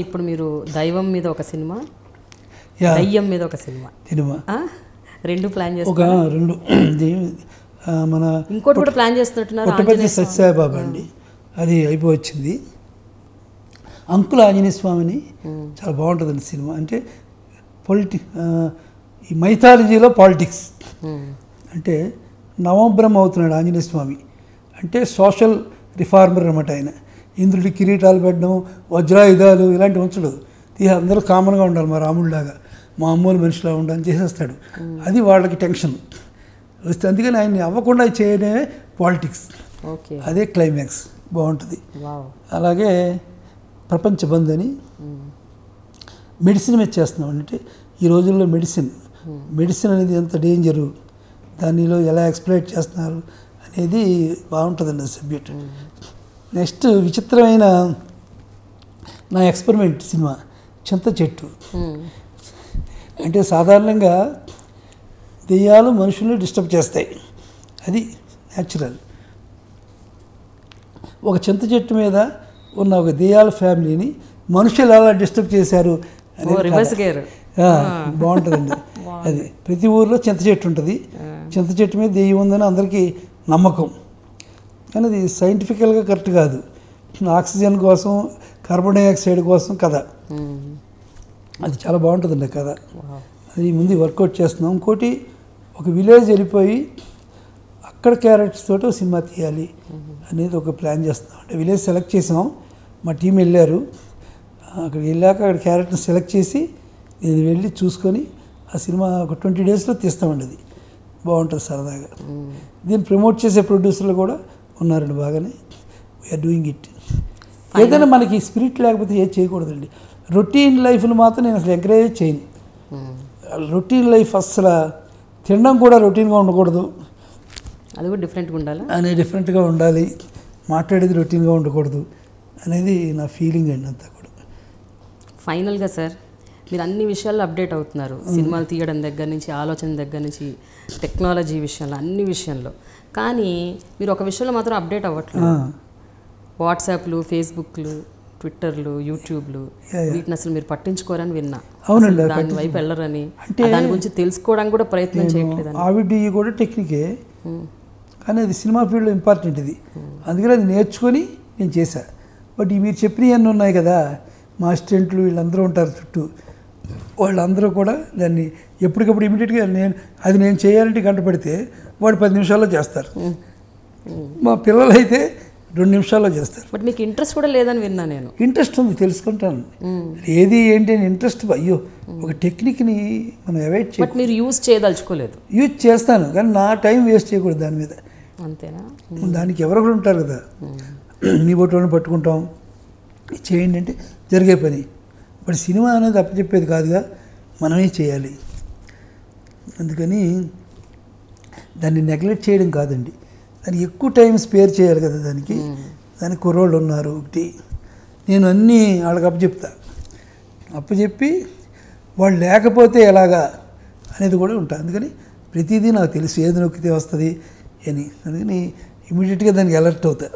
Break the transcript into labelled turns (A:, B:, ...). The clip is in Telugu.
A: ఇప్పుడు మీరు దైవం మీద ఒక సినిమా, దయ్యం మీద ఒక సినిమా రెండు ప్లాన్ చేస్తున్నారు.
B: మన
A: ఇంకోటి కూడా ప్లాన్ చేస్తున్నట్టున్నారు.
B: పుట్టపర్తి సత్యసాయిబాబా అండి, అది అయిపోవచ్చింది. అంకుల్ ఆంజనేయ స్వామిని చాలా బాగుంటుందండి సినిమా. అంటే ఈ మైథాలజీలో పాలిటిక్స్ అంటే నవబ్రహ్మ అవుతున్నాడు ఆంజనేయ స్వామి. అంటే సోషల్ రిఫార్మర్ అనమాట ఆయన. ఇంద్రుడి కిరీటాలు పెట్టడం, వజ్రాయుధాలు ఇలాంటివి ఉంచడు. అందరూ కామన్గా ఉండాలి, మా రాముడిలాగా మామూలు మనిషిలా ఉండాలని చేసేస్తాడు. అది వాళ్ళకి టెన్షన్ వస్తే, అందుకని ఆయన్ని అవ్వకుండా చేయడమే పాలిటిక్స్. అదే క్లైమాక్స్ బాగుంటుంది. అలాగే ప్రపంచ బంద్ అని మెడిసిన్ మీద చేస్తున్నాం. అంటే ఈ రోజుల్లో మెడిసిన్ అనేది ఎంత డేంజరు, దానిలో ఎలా ఎక్స్ప్లైట్ చేస్తున్నారు అనేది బాగుంటుందండి సబ్జెక్ట్. నెక్స్ట్ విచిత్రమైన నా ఎక్స్పెరిమెంట్ సినిమా చింత చెట్టు. అంటే సాధారణంగా దెయ్యాలు మనుషుల్ని డిస్టర్బ్ చేస్తాయి, అది న్యాచురల్. ఒక చింత చెట్టు మీద ఉన్న ఒక దెయ్యాల ఫ్యామిలీని మనుషులు ఎలా డిస్టర్బ్ చేశారు అనేది బాగుంటుందండి. అది ప్రతి ఊర్లో చింత చెట్టు ఉంటుంది, చింత చెట్టు మీద దెయ్యం ఉందని అందరికీ నమ్మకం. కానీ అది సైంటిఫికల్గా కరెక్ట్ కాదు. ఆక్సిజన్ కోసం, కార్బన్ డైఆక్సైడ్ కోసం కథ. అది చాలా బాగుంటుందండి కథ. అది ముందు వర్కౌట్ చేస్తున్నాం. ఇంకోటి, ఒక విలేజ్ వెళ్ళిపోయి అక్కడ క్యారెక్టర్స్ తోటి సినిమా తీయాలి అనేది ఒక ప్లాన్ చేస్తున్నాం. అంటే విలేజ్ సెలెక్ట్ చేసాం, మా టీం వెళ్ళారు. అక్కడికి వెళ్ళాక అక్కడ క్యారెక్టర్ని సెలెక్ట్ చేసి నేను వెళ్ళి చూసుకొని ఆ సినిమా ఒక 20 డేస్లో తీస్తామండి. అది బాగుంటుంది సరదాగా. దీన్ని ప్రమోట్ చేసే ప్రొడ్యూసర్లు కూడా ఉన్నారండి బాగానే. We're doing it. ఏదైనా మనకి స్పిరిట్ లేకపోతే ఏది చేయకూడదండి. రొటీన్ లైఫ్ను మాత్రం నేను అసలు ఎంకరేజ్ చేయను. రొటీన్ లైఫ్ అసలు తినడం కూడా రొటీన్గా ఉండకూడదు,
A: అది కూడా డిఫరెంట్గా ఉండాలి
B: అనేది డిఫరెంట్గా ఉండాలి, మాట్లాడేది రొటీన్గా ఉండకూడదు అనేది నా ఫీలింగ్ అండి అంతా కూడా.
A: ఫైనల్గా సార్, మీరు అన్ని విషయాల్లో అప్డేట్ అవుతున్నారు, సినిమాలు తీయడం దగ్గర నుంచి, ఆలోచన దగ్గర నుంచి, టెక్నాలజీ విషయంలో, అన్ని విషయంలో. కానీ మీరు ఒక విషయంలో మాత్రం అప్డేట్ అవ్వట్లేదు. వాట్సాప్లు, ఫేస్బుక్లు, ట్విట్టర్లు, యూట్యూబ్లు, వీటిని అసలు మీరు పట్టించుకోరని విన్నా.
B: అవునండి,
A: దాని వైపు వెళ్ళరని, దాని గురించి తెలుసుకోవడానికి కూడా ప్రయత్నం చేయట్లేదు.
B: ఆవిడ కూడా టెక్నికే, కానీ అది సినిమా ఫీల్డ్లో ఇంపార్టెంట్ ఇది. అందుకని అది నేర్చుకొని నేను చేశా. బట్ మీరు చెప్పినవి అన్నీ ఉన్నాయి కదా, మా అసిస్టెంట్లు వీళ్ళందరూ ఉంటారు చుట్టూ, వాళ్ళందరూ కూడా దాన్ని ఎప్పటికప్పుడు ఇమీడియట్గా నేను చేయాలంటే గంట పడితే వాడు 10 నిమిషాల్లో చేస్తారు. మా పిల్లలు అయితే 2 నిమిషాల్లో చేస్తారు.
A: బట్ మీకు ఇంట్రెస్ట్ కూడా లేదని విన్నా నేను.
B: ఇంట్రెస్ట్ ఉంది, తెలుసుకుంటాను ఏది ఏంటి అని ఇంట్రెస్ట్. అయ్యో, ఒక టెక్నిక్ని మనం అవాయిడ్ చేయాలి.
A: బట్ మీరు యూజ్ చేయదలుచుకోలేదు.
B: యూజ్ చేస్తాను, కానీ నా టైం వేస్ట్ చేయకూడదు దాని మీద.
A: అంతేనా?
B: దానికి ఎవరొకరు ఉంటారు కదా, మీ బొట్టులను పట్టుకుంటాం, చేయండి అంటే జరిగే పని. బట్ సినిమా అనేది అప్పచెప్పేది కాదుగా, మనమే చేయాలి. అందుకని దాన్ని నెగ్లెక్ట్ చేయడం కాదండి, దానికి ఎక్కువ టైం స్పేర్ చేయాలి కదా. దానికి కుర్రోళ్ళు ఉన్నారు. ఒకటి నేను అన్నీ వాళ్ళకి అప్పచెప్పి వాళ్ళు లేకపోతే ఎలాగా అనేది కూడా ఉంటుంది. అందుకని ప్రతిదీ నాకు తెలుసు, ఏది నొక్కితే వస్తుంది అని. అందుకని ఇమీడియట్గా దానికి అలర్ట్ అవుతా.